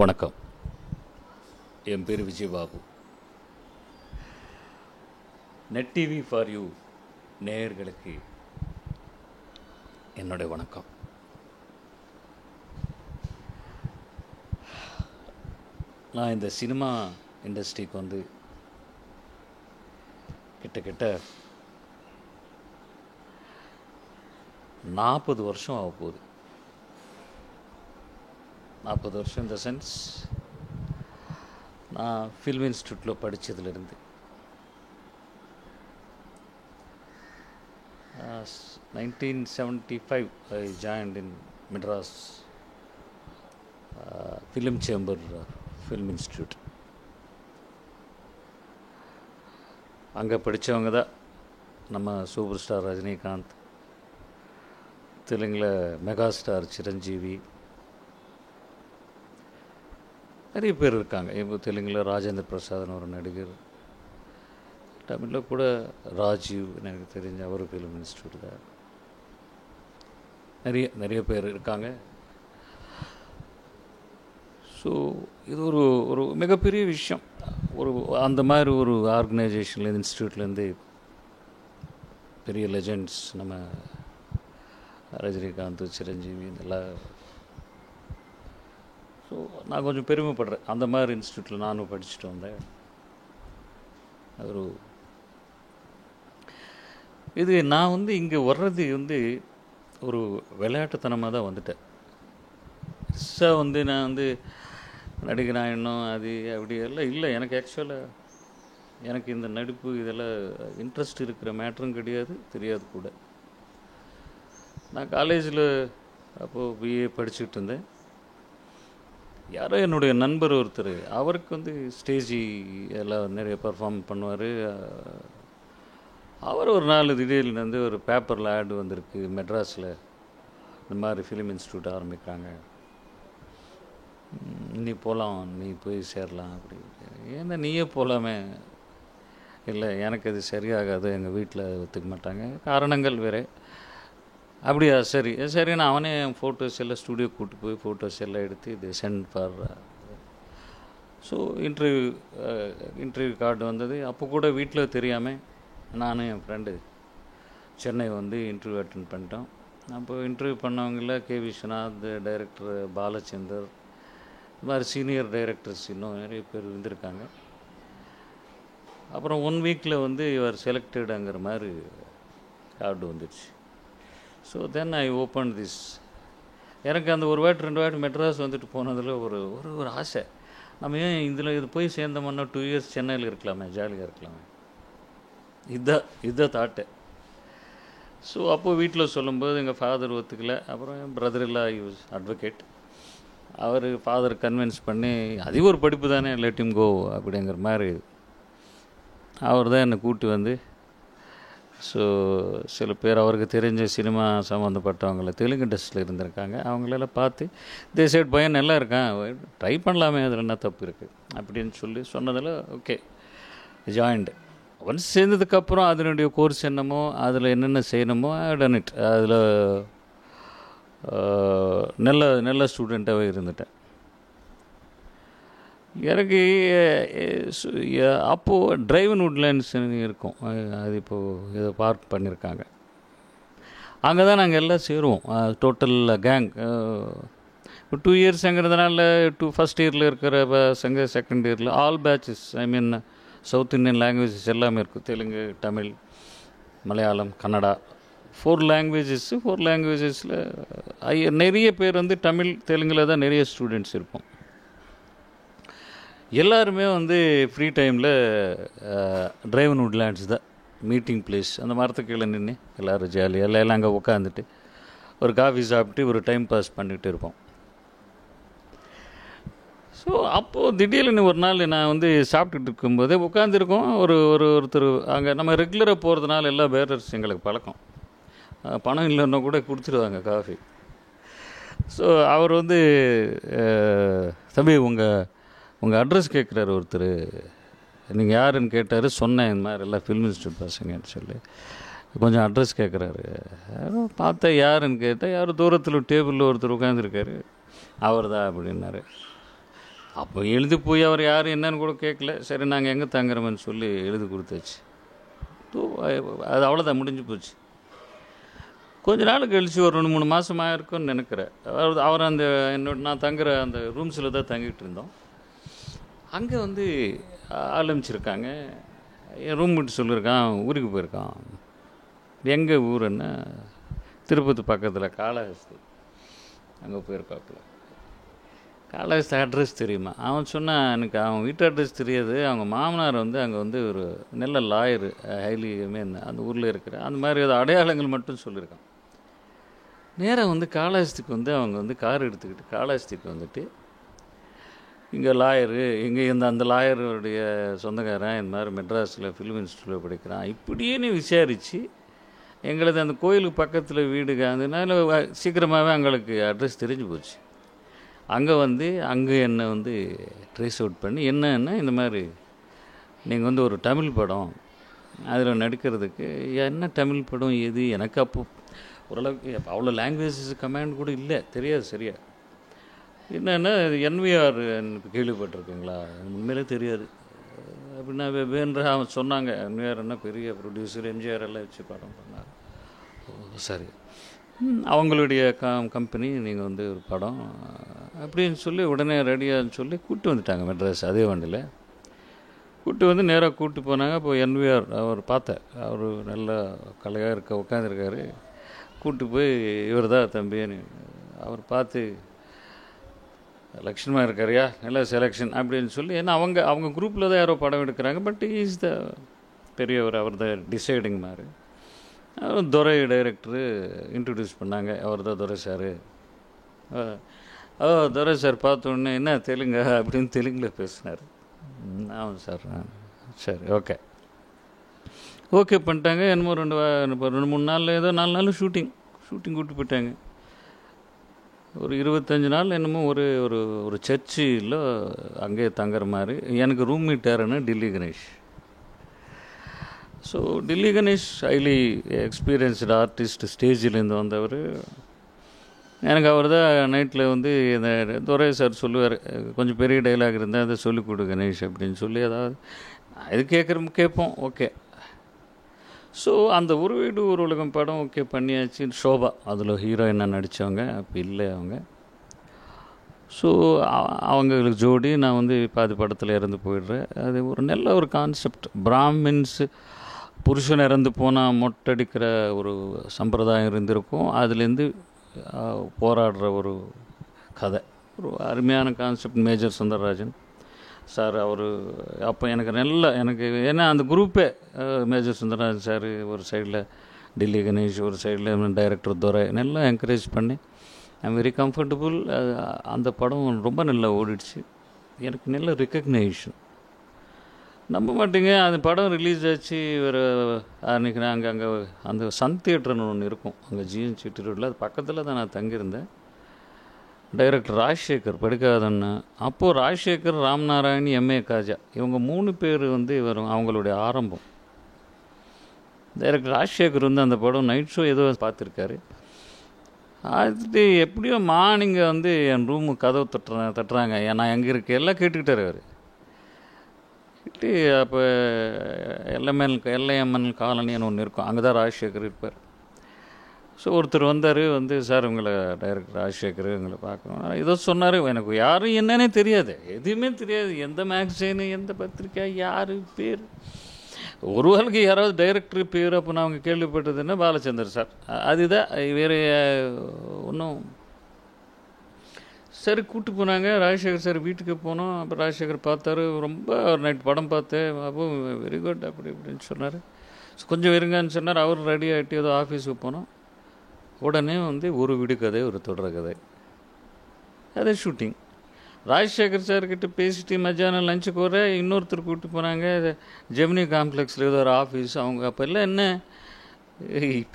வணக்கம். என் பேர் Vijayababu. Net TV for you நேயர்களுக்கு என்னுடைய வணக்கம். நான் இந்த சினிமா இண்டஸ்ட்ரிக்கு வந்து கிட்டத்தட்ட 40 வருஷம் ஆக போகுது. 40 வருஷம் இந்த சென்ஸ் நான் ஃபில்ம் இன்ஸ்டியூட்டில் படித்ததுலேருந்து 1975 I joined in Madras film chamber film institute. அங்கே படித்தவங்க தான் நம்ம சூப்பர் ஸ்டார் ரஜினிகாந்த், தெலுங்கில் மெகா ஸ்டார் சிரஞ்சீவி, நிறைய பேர் இருக்காங்க. இப்போ தெலுங்கில் ராஜேந்திர பிரசாத்னு ஒரு நடிகர், தமிழில் கூட ராஜீவ் எனக்கு தெரிஞ்ச அவர் ஃபிலிம் இன்ஸ்டியூட் தான். நிறைய பேர் இருக்காங்க. ஸோ இது ஒரு மிகப்பெரிய விஷயம். அந்த மாதிரி ஒரு ஆர்கனைசேஷனில் இன்ஸ்டியூட்லேருந்து பெரிய லெஜெண்ட்ஸ் நம்ம ரஜினிகாந்த், சிரஞ்சீவி இதெல்லாம். ஸோ நான் கொஞ்சம் பெருமைப்படுறேன். அந்த மாதிரி இன்ஸ்டியூட்டில் நானும் படிச்சுட்டு வந்தேன். இது நான் வந்து இங்கே வர்றது வந்து ஒரு விளையாட்டுத்தனமாக தான் வந்துட்டேன். பெருசாக வந்து நான் வந்து நடிகனாக இன்னும் அது அப்படி எல்லாம் இல்லை. எனக்கு ஆக்சுவலாக எனக்கு இந்த நடிப்பு இதெல்லாம் இன்ட்ரெஸ்ட் இருக்கிற மேட்டரும் கிடையாது, தெரியாது கூட. நான் காலேஜில் அப்போது பிஏ படிச்சுக்கிட்டு இருந்தேன். யாரோ என்னுடைய நண்பர் ஒருத்தர், அவருக்கு வந்து ஸ்டேஜி எல்லாம் நிறைய பர்ஃபார்ம் பண்ணுவார். அவர் ஒரு நாள் திடீர்னு வந்து ஒரு பேப்பரில் ஆட் வந்திருக்கு, மெட்ராஸில் இந்த மாதிரி ஃபிலிம் இன்ஸ்டியூட் ஆரம்பிக்கிறாங்க, நீ போகலாம், நீ போய் சேரலாம் அப்படி. ஏன்னா நீயே போகலாமே. இல்லை, எனக்கு அது சரியாகாது, எங்கள் வீட்டில் ஒத்துக்க மாட்டாங்க, காரணங்கள் வேறு. அப்படியா, சரி நான் அவனே என் ஃபோட்டோஸ் எல்லாம் ஸ்டூடியோ கூப்பிட்டு போய் ஃபோட்டோஸ் எல்லாம் எடுத்து இது sent for. So interview card வந்தது. அப்போ கூட வீட்டில் தெரியாமல் நானும் என் ஃப்ரெண்டு சென்னை வந்து இன்டர்வியூ அட்டென்ட் பண்ணிட்டோம். அப்போ இன்டர்வியூ பண்ணவங்கள கே விஸ்வநாத், டைரக்டர் பாலச்சந்தர், இது மாதிரி சீனியர் டைரக்டர்ஸ் இன்னும் நிறைய பேர் இருந்திருக்காங்க. அப்புறம் 1 வீக்கில் வந்து இவர் செலக்டடுங்கிற மாதிரி கார்டு வந்துடுச்சு. So then I open this. எனக்கு அந்த 1 வாட்டி 2 வாட்டி மெட்ராஸ் வந்துட்டு போனதில் ஒரு ஆசை, நம்ம ஏன் இது போய் சேர்ந்தோம்னா 2 இயர்ஸ் சென்னையில் இருக்கலாமே, ஜாலியாக இருக்கலாமே, இதுதான் தாட்டு. ஸோ அப்போது வீட்டில் சொல்லும்போது எங்கள் ஃபாதர் ஒத்துக்கலை. அப்புறம் என் பிரதர் இல்லா யூஸ் அட்வொகேட், அவர் ஃபாதர் கன்வின்ஸ் பண்ணி, அது ஒரு படிப்பு தானே, லெட் ஹிம் கோ அப்படிங்கிற மாதிரி அவர் தான் என்னை கூட்டி வந்து. ஸோ சில பேர் அவருக்கு தெரிஞ்ச சினிமா சம்மந்தப்பட்டவங்கள தெலுங்கு இண்டஸ்ட்ரியில் இருந்திருக்காங்க, அவங்களெல்லாம் பார்த்து தே சைட் பையன் நல்லா இருக்கான், ட்ரை பண்ணலாமே, அதில் என்ன தப்பு இருக்குது அப்படின்னு சொன்னதில் ஓகே ஜாயின்டு. ஒன்ஸ் சேர்ந்ததுக்கப்புறம் அதனுடைய கோர்ஸ் என்னமோ, அதில் என்னென்ன செய்யணுமோ டன் இட். அதில் நல்ல ஸ்டூடெண்ட்டாகவே இருந்துட்டேன். எனக்கு அப்போது டிரைவன் உட்லேண்ட்ஸ்னு இருக்கும், அது இப்போது இதை பார்க் பண்ணியிருக்காங்க. அங்கே தான் நாங்கள் எல்லாம் சேருவோம், டோட்டல் கேங். 2 இயர்ஸுங்கிறதுனால ஃபஸ்ட் இயரில் இருக்கிற பசங்க, செகண்ட் இயரில் ஆல் பேட்சஸ், ஐ மீன் சவுத் இண்டியன் லாங்குவேஜஸ் எல்லாமே இருக்கும், தெலுங்கு, தமிழ், மலையாளம், கன்னடா, 4 லாங்குவேஜஸில் நிறைய பேர் வந்து தமிழ் தெலுங்கில் தான் நிறைய ஸ்டூடெண்ட்ஸ் இருப்போம். எல்லாருமே வந்து ஃப்ரீ டைமில் டிரைவன் உட்லேண்ட்ஸ் தான் மீட்டிங் பிளேஸ். அந்த மரத்துக்கு கீழே நின்று எல்லோரும் ஜாலியாக எல்லாம் அங்கே உட்காந்துட்டு ஒரு காஃபி சாப்பிட்டு ஒரு டைம் பாஸ் பண்ணிகிட்டு இருப்போம். ஸோ அப்போது திடீர்னு ஒரு நாள் நான் வந்து சாப்பிட்டுட்டு இருக்கும்போதே உட்காந்துருக்கோம். ஒருத்தர் அங்கே நம்ம ரெகுலராக போகிறதுனால எல்லா பேரர்ஸ் எங்களுக்கு பழக்கம். பணம் இல்லைன்னா கூட கொடுத்துருவாங்க காஃபி. ஸோ அவர் வந்து தம்பி உங்கள் அட்ரஸ் கேட்குறாரு ஒருத்தர், நீங்கள் யாருன்னு கேட்டார். சொன்னேன் இந்த மாதிரி எல்லாம் ஃபில்ம் இன்ஸ்டியூட் பசங்கன்னு சொல்லி. கொஞ்சம் அட்ரஸ் கேட்குறாரு. பார்த்தா யாருன்னு கேட்டால் யாரும் தூரத்தில் டேபிளில் ஒருத்தர் உட்காந்துருக்காரு. அவர் தான் அப்படின்னாரு. அப்போ எழுதி போய் அவர் யார் என்னன்னு கூட கேட்கல. சரி நாங்கள் எங்கே தங்குறோம்னு சொல்லி எழுதி கொடுத்தாச்சு. அது அவ்வளோதான், முடிஞ்சு போச்சு. கொஞ்ச நாள் கழிச்சு ஒரு 2-3 மாதமாக இருக்குன்னு நினைக்கிறேன். அவர் அந்த நான் தங்குற அந்த ரூம்ஸில் தான் தங்கிட்டு இருந்தோம். அங்கே வந்து ஆரம்பிச்சிருக்காங்க. என் ரூம் விட்டு சொல்லியிருக்கான், ஊருக்கு போயிருக்கான். எங்கள் ஊருன்னா திருப்பதி பக்கத்தில் காளஹஸ்தி. அங்கே போயிருக்காப்புல. காளஹஸ்தி அட்ரஸ் தெரியுமா? அவன் சொன்னான், எனக்கு அவன் வீட்டு அட்ரஸ் தெரியாது. அவங்க மாமனார் வந்து அங்கே வந்து ஒரு நல்ல லாயரு, ஹைலி அந்த ஊரில் இருக்கிற அந்த மாதிரி ஏதோ அடையாளங்கள் மட்டும் சொல்லியிருக்கான். நேராக வந்து காளஹஸ்திக்கு வந்து அவங்க வந்து கார் எடுத்துக்கிட்டு காளஹஸ்திக்கு வந்துட்டு இங்கே லாயரு, இங்கே அந்த லாயருடைய சொந்தக்காரன் இந்த மாதிரி மெட்ராஸில் ஃபிலிம் இன்ஸ்டியூட்டில் படிக்கிறான் இப்படின்னு விசாரித்து எங்களது அந்த கோயிலுக்கு பக்கத்தில் வீடு அதனால சீக்கிரமாகவே எங்களுக்கு அட்ரஸ் தெரிஞ்சு போச்சு. அங்கே வந்து என்னை வந்து ட்ரேஸ் அவுட் பண்ணி என்னன்னா இந்த மாதிரி நீங்கள் வந்து ஒரு தமிழ் படம் அதில் நடிக்கிறதுக்கு. என்ன தமிழ் படம் எது? எனக்கு அப்போ ஓரளவுக்கு அவ்வளோ லாங்குவேஜஸ் கமாண்ட் கூட இல்லை, தெரியாது சரியா. என்னென்னா என்விஆர் கேள்விப்பட்டிருக்கீங்களா? உண்மையிலே தெரியாது. அப்படின்னா வேன்ற அவன் சொன்னாங்க, என்விஆர் என்ன பெரிய ப்ரொடியூசர், எம்ஜிஆர் எல்லாம் வச்சு படம் பண்ணார். சரி, அவங்களுடைய கம்பெனி நீங்கள் வந்து ஒரு படம் அப்படின்னு சொல்லி உடனே ரெடியான்னு சொல்லி கூப்பிட்டு வந்துட்டாங்க மெட்ராஸ். அதே வண்டியில் கூப்பிட்டு வந்து நேராக கூப்பிட்டு போனாங்க. இப்போ என்விஆர் அவர் பார்த்தேன், அவர் நல்ல கலையாக உட்காந்துருக்காரு. கூப்பிட்டு போய் இவர் தான் தம்பின்னு அவர் பார்த்து, லக்ஷ்மணா இருக்காரியா, நல்ல செலெக்ஷன் அப்படின்னு சொல்லி. ஏன்னா அவங்க குரூப்பில் தான் யாரோ படம் எடுக்கிறாங்க. பட் இஸ் த பெரியவர், அவர் தான் டிசைடிங் மாதிரி. அவர் துரை டைரக்டரு இன்ட்ரடியூஸ் பண்ணாங்க. அவர் தான் துரை சார். துரை சார் பார்த்தோன்னே என்ன தெலுங்கா அப்படின்னு தெலுங்கில் பேசினார். ஆமாம் சார், சரி ஓகே பண்ணிட்டாங்க. என்னமோ 2-3 நாளில் ஏதோ 4 நாள் ஷூட்டிங் கூப்பிட்டு போயிட்டாங்க. ஒரு 25 நாள் என்னமோ ஒரு சர்ச்சில் அங்கேயே தங்குற மாதிரி. எனக்கு ரூம்மேட் யாருன்னா Delhi Ganesh. So Delhi Ganesh highly experienced artist, ஸ்டேஜிலேருந்து வந்தவர். எனக்கு அவர் தான் நைட்டில் வந்து இந்த துரை சார் சொல்லுவார், கொஞ்சம் பெரிய டைலாக் இருந்தால் அதை சொல்லிக் கொடு கணேஷ் அப்படின்னு சொல்லி, அதாவது இது கேட்போம். ஓகே. ஸோ அந்த ஒரு வீடு ஒரு உலகம் படம் ஓகே பண்ணியாச்சு. ஷோபா அதில் ஹீரோயினாக நடித்தவங்க, அப்போ இல்லை அவங்க. ஸோ அவங்களுக்கு ஜோடி நான் வந்து பாதி படத்தில் இறந்து போயிடுறேன். அது ஒரு நல்ல ஒரு கான்செப்ட். பிராமின்ஸு புருஷன் இறந்து போனால் மொட்டடிக்கிற ஒரு சம்பிரதாயம் இருந்திருக்கும். அதுலேருந்து போராடுற ஒரு கதை, ஒரு அருமையான கான்செப்ட். மேஜர் சுந்தரராஜன் சார் அவர் அப்போ எனக்கு ஏன்னா அந்த குரூப்பே மேஜர் சுந்தரராஜன் சார் ஒரு சைடில், டில்லி கணேஷ் ஒரு சைடில், டைரக்டர் துரை நல்லா என்கரேஜ் பண்ணி ஐம் வெரி கம்ஃபர்டபுள். அந்த படம் ரொம்ப நல்லா ஓடிடுச்சு. எனக்கு நல்ல ரெக்கக்னேஷன். நம்ப மாட்டேங்க, அந்த படம் ரிலீஸ் ஆச்சு. ஒரு அன்றைக்கி நாங்கள் அங்கே அந்த சன் தியேட்டர்னு ஒன்று இருக்கும் அங்கே ஜிஎன்சி ரோட்டில், அது பக்கத்தில் தான் நான் தங்கியிருந்தேன். டைரக்டர் ராஜசேகர் படிக்காதன்னு. அப்போது ராஜசேகர், ராம்நாராயண், எம்ஏ காஜா இவங்க 3 பேர் வந்து வரும் அவங்களுடைய ஆரம்பம். டைரக்டர் ராஜசேகர் வந்து அந்த படம் நைட் ஷோ ஏதோ பார்த்துருக்காரு. அது எப்படியோ மார்னிங்கை வந்து என் ரூமு கதவு தட்டுறாங்க. நான் எங்கே இருக்க எல்லாம் கேட்டுக்கிட்டார் அவர். கேட்டு அப்போ எல்ஐஎம்என் காலனின்னு ஒன்று இருக்கும், அங்கே தான் ராஜசேகர் இருப்பார். ஸோ ஒருத்தர் வந்தார், வந்து சார் உங்களை டைரக்டர் ராஜசேகர் உங்களை பார்க்கணும் ஏதோ சொன்னார். எனக்கு யாரும் என்னன்னே தெரியாது, எதுவுமே தெரியாது. எந்த மேக்சினு, எந்த பத்திரிக்கை, யார் பேர், ஒரு வாழ்க்கை யாராவது டைரக்டர் பேர் அப்போ நான் அவங்க கேள்விப்பட்டதுன்னா பாலச்சந்தர் சார். அதுதான் வேறு ஒன்றும். சரி கூப்பிட்டு போனாங்க. ராஜசேகர் சார் வீட்டுக்கு போனோம். அப்புறம் ராஜசேகர் பார்த்தாரு. ரொம்ப ஒரு நைட் படம் பார்த்தேன். அப்போ வெரி குட் அப்படி இப்படின்னு சொன்னார். கொஞ்சம் இருங்கன்னு சொன்னார். அவர் ரெடி ஆகிட்டு ஏதோ ஆஃபீஸுக்கு போனோம். உடனே வந்து ஒரு விடுகதை, ஒரு தொடர் கதை, அதே ஷூட்டிங். ராஜசேகர் சார்கிட்ட பேசிட்டு மத்தியானம் லஞ்சுக்கு வர இன்னொருத்தர் கூப்பிட்டு போனாங்க. ஜெமினி காம்ப்ளெக்ஸில் ஏதோ ஒரு ஆஃபீஸ். அவங்க அப்போ எல்லாம் என்ன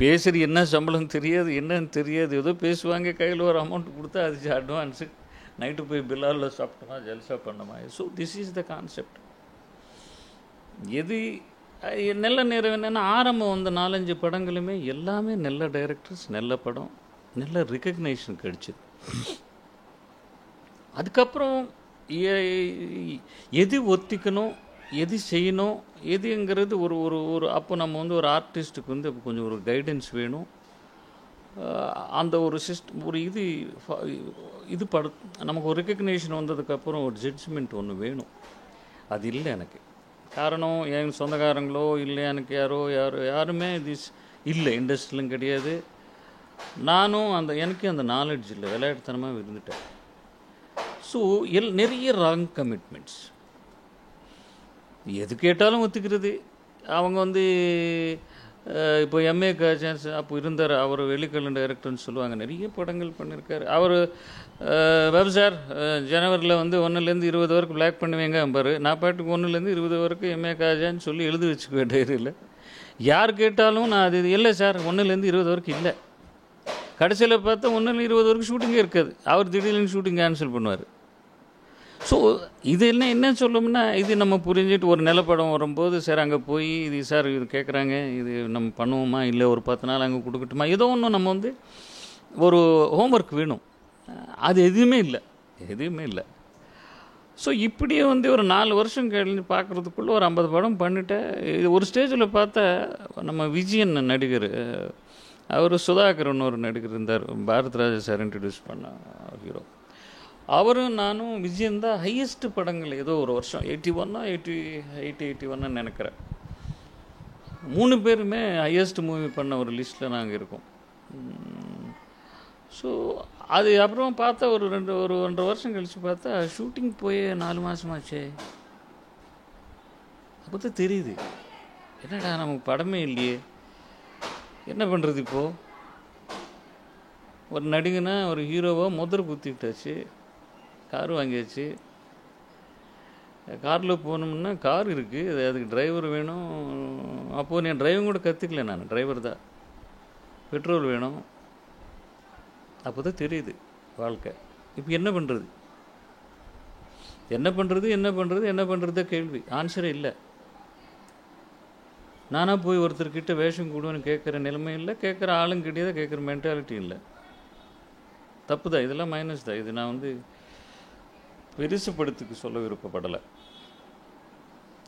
பேசுறது, என்ன சம்பளம் தெரியாது, என்னன்னு தெரியாது. ஏதோ பேசுவாங்க, கையில் ஒரு அமௌண்ட் கொடுத்தா அது அட்வான்ஸு, நைட்டு போய் பில்லாலில் சாப்பிட்டோமா ஜல்சா பண்ணோமா. So this is the concept. எது நல்ல நேரம் என்னென்னா ஆரம்பம் வந்த 4-5 படங்களுமே எல்லாமே நல்ல டைரக்டர்ஸ், நல்ல படம், நல்ல ரெக்கக்னேஷன் கிடைச்சிது. அதுக்கப்புறம் எது ஒத்திக்கணும், எது செய்யணும், எதுங்கிறது ஒரு ஒரு ஒரு அப்போ நம்ம வந்து ஒரு ஆர்டிஸ்ட்டுக்கு வந்து கொஞ்சம் ஒரு கைடன்ஸ் வேணும். அந்த ஒரு சிஸ்டம், ஒரு இது நமக்கு ஒரு ரெக்கக்னேஷன் வந்ததுக்கப்புறம் ஒரு ஜட்ஜ்மெண்ட் ஒன்று வேணும். அது இல்லை எனக்கு. காரணம் என் சொந்தக்காரங்களோ இல்லை எனக்கு யாருமே இல்லை, இண்டஸ்ட்ரியிலும் கிடையாது. நானும் எனக்கு அந்த நாலேஜ் இல்லை, விளையாட்டுத்தனமாக இருந்துட்டேன். ஸோ நிறைய ராங் கமிட்மெண்ட்ஸ். எது கேட்டாலும் ஒத்துக்கிறது. அவங்க வந்து இப்போ எம்ஏ சான்ஸ் அப்போ இருந்தார். அவர் வெளிக்கல்ல டைரக்டர்னு சொல்லுவாங்க. நிறைய படங்கள் பண்ணியிருக்காரு அவர். சார் ஜனவரியில் வந்து 1லேருந்து 20 வரைக்கும் பிளாக் பண்ணுவேங்க பாரு. நான் பாட்டுக்கு 1லேருந்து 20 வரைக்கும் எம்ஏ காஜான்னு சொல்லி எழுதி வச்சுக்குவேன் டைரியில். யார் கேட்டாலும் நான் அது இல்லை சார் 1லேருந்து 20 வரைக்கும் இல்லை. கடைசியில் பார்த்தா 1லேருந்து 20 வரைக்கும் ஷூட்டிங்கே இருக்காது. அவர் திடீர்னு ஷூட்டிங் கேன்சல் பண்ணுவார். ஸோ இது என்ன சொல்லணும்னா, இது நம்ம புரிஞ்சுட்டு ஒரு நிலப்படம் வரும்போது சார் அங்கே போய் இது சார் இது கேட்குறாங்க, இது நம்ம பண்ணுவோமா இல்லை ஒரு 10 நாள் அங்கே கொடுக்கட்டுமா, ஏதோ ஒன்று நம்ம வந்து ஒரு ஹோம்ஒர்க் வேணும். அது எதுவுமே இல்லை. ஸோ இப்படியே வந்து ஒரு 4 வருஷம் கழிஞ்சு பார்க்குறதுக்குள்ளே ஒரு 50 படம் பண்ணிட்டேன். இது ஒரு ஸ்டேஜில் பார்த்தா நம்ம விஜயன் நடிகர், அவர் சுதாகரன் ஒரு நடிகர் இருந்தார், பாரத் ராஜா சார் இன்ட்ரடியூஸ் பண்ண ஹீரோ. அவரும் நானும் விஜயன் தான் ஹையஸ்ட் படங்கள் ஏதோ ஒரு வருஷம் 81 நினைக்கிறேன். 3 பேருமே ஹையஸ்ட் மூவி பண்ண ஒரு லிஸ்ட்டில் நாங்கள் இருக்கோம். ஸோ அது அப்புறம் பார்த்தா ஒரு 1.5 வருஷம் கழித்து பார்த்தா ஷூட்டிங் போய் 4 மாதமாச்சே. அப்போ தான் தெரியுது, என்னடா நமக்கு படமே இல்லையே, என்ன பண்ணுறது இப்போது. ஒரு நடிகனா ஒரு ஹீரோவோ முதல் குத்திட்டாச்சு, கார் வாங்கியாச்சு. காரில் போகணும்னா கார் இருக்குது, அதுக்கு டிரைவர் வேணும். அப்போது நான் டிரைவிங் கூட கற்றுக்கல, நான் டிரைவர் தான். பெட்ரோல் வேணும். அப்போ தான் தெரியுது வாழ்க்கை. இப்போ என்ன பண்ணுறது கேள்வி, ஆன்சரே இல்லை. நானாக போய் ஒருத்தர்கிட்ட வேஷம் கூடுவேன்னு கேட்குற நிலைமை இல்லை, கேட்குற ஆளும் கிடையாது, கேட்குற மென்டாலிட்டி இல்லை. தப்பு தான், இதெல்லாம் மைனஸ் தான். இது நான் வந்து பெருசுப்படுத்துக்கு சொல்ல விருப்பப்படலை.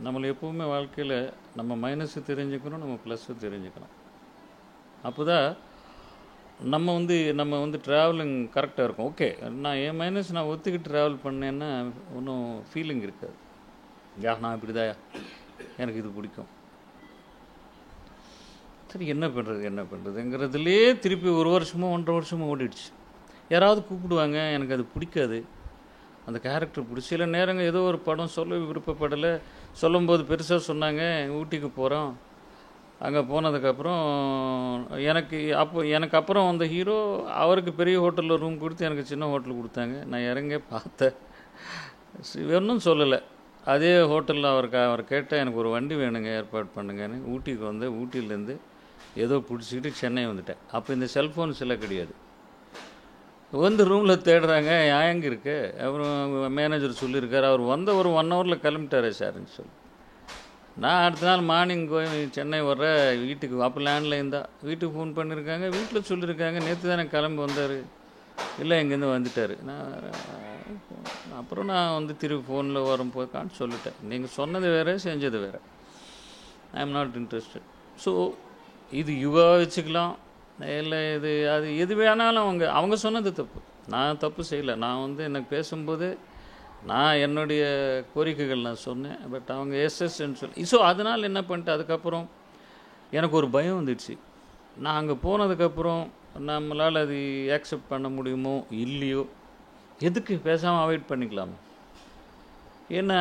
நம்மளை எப்போவுமே வாழ்க்கையில் நம்ம மைனஸு தெரிஞ்சுக்கணும், நம்ம ப்ளஸ்ஸு தெரிஞ்சுக்கணும். அப்போ தான் நம்ம வந்து ட்ராவலிங் கரெக்டாக இருக்கும். ஓகே, நான் என் மைனஸ் நான் ஒத்துக்கிட்டு ட்ராவல் பண்ணேன்னா ஒன்றும் ஃபீலிங் இருக்காது. நான் இப்படி தான், எனக்கு இது பிடிக்கும். சரி என்ன பண்ணுறதுங்கிறதுலே திருப்பி 1 வருஷமோ 1.5 வருஷமோ ஓடிடுச்சு. யாராவது கூப்பிடுவாங்க, எனக்கு அது பிடிக்காது, அந்த கேரக்டர் பிடிச்சி. சில நேரங்கள் ஏதோ ஒரு படம் சொல்ல விருப்பப்படலை, சொல்லும்போது பெருசாக சொன்னாங்க, ஊட்டிக்கு போகிறோம். அங்கே போனதுக்கப்புறம் எனக்கு அப்புறம் அந்த ஹீரோ அவருக்கு பெரிய ஹோட்டலில் ரூம் கொடுத்து எனக்கு சின்ன ஹோட்டல் கொடுத்தாங்க. நான் இறங்க பார்த்தேன், ஒன்றும் சொல்லலை. அதே ஹோட்டலில் அவர் கேட்டால் எனக்கு ஒரு வண்டி வேணுங்க, ஏற்பாடு பண்ணுங்கன்னு. ஊட்டிக்கு வந்து ஊட்டியிலேருந்து ஏதோ பிடிச்சிக்கிட்டு சென்னை வந்துட்டேன். அப்போ இந்த செல்ஃபோன்ஸ் எல்லாம் கிடையாது. வந்து ரூமில் தேடுறாங்க, எங்கே இருக்கு. அப்புறம் மேனேஜர் சொல்லியிருக்காரு, அவர் வந்த ஒரு 1 ஹவரில் கிளம்பிட்டாரே சார்ன்னு சொல்லி. நான் அடுத்த நாள் மார்னிங் போய் சென்னை வர்ற வீட்டுக்கு. அப்போ லேண்ட்லைன் தான். வீட்டுக்கு ஃபோன் பண்ணியிருக்காங்க, வீட்டில் சொல்லியிருக்காங்க நேற்று தானே கிளம்பி வந்தார். இல்லை இங்கேருந்து வந்துட்டார். அப்புறம் நான் வந்து திருப்பி ஃபோனில் வரும்போதுக்கான்னு சொல்லிட்டேன், நீங்கள் சொன்னது வேறு, செஞ்சது வேறு. I am not interested. So இது யுகா வச்சுக்கலாம், இல்லை எது வேணாலும் அவங்க சொன்னது தப்பு. நான் தப்பு செய்யலை. நான் வந்து எனக்கு பேசும்போது நான் என்னுடைய கோரிக்கைகள் நான் சொன்னேன். பட் அவங்க எஸ்எஸ்ன்னு சொல்லி ஸோ அதனால் என்ன பண்ணிட்டு அதுக்கப்புறம் எனக்கு ஒரு பயம் வந்துடுச்சு. நான் அங்கே போனதுக்கப்புறம் நம்மளால் அது ஆக்செப்ட் பண்ண முடியுமோ இல்லையோ, எதுக்கு பேசாமல் அவாய்ட் பண்ணிக்கலாமா? ஏன்னா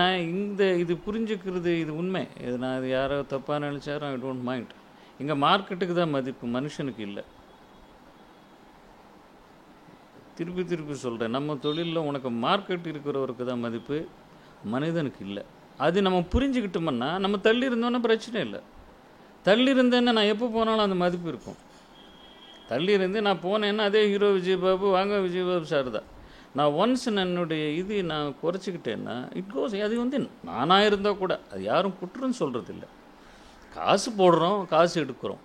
இது புரிஞ்சுக்கிறது இது உண்மை. இது நான் இது யாரோ தப்பாக நினச்சாரோ ஐ டோன்ட் மைண்ட். இங்கே மார்க்கெட்டுக்கு தான் மதிப்பு, மனுஷனுக்கு இல்லை. திருப்பி சொல்கிறேன், நம்ம தொழிலில் உனக்கு மார்க்கெட் இருக்கிறவருக்கு தான் மதிப்பு, மனிதனுக்கு இல்லை. அது நம்ம புரிஞ்சுக்கிட்டோம்னா நம்ம தள்ளி இருந்தோன்னா பிரச்சனை இல்லை. தள்ளி இருந்தேன்னா நான் எப்போ போனாலும் அந்த மதிப்பு இருக்கும். தள்ளி இருந்து நான் போனேன்னா அதே ஹீரோ விஜயபாபு வாங்க விஜயபாபு சார் தான். நான் ஒன்ஸ் என்னுடைய நான் குறைச்சிக்கிட்டேன்னா இட் கோஸ். அது நானாக இருந்தால் கூட அது யாரும் குற்றம்னு சொல்கிறது இல்லை. காசு போடுறோம், காசு எடுக்கிறோம்.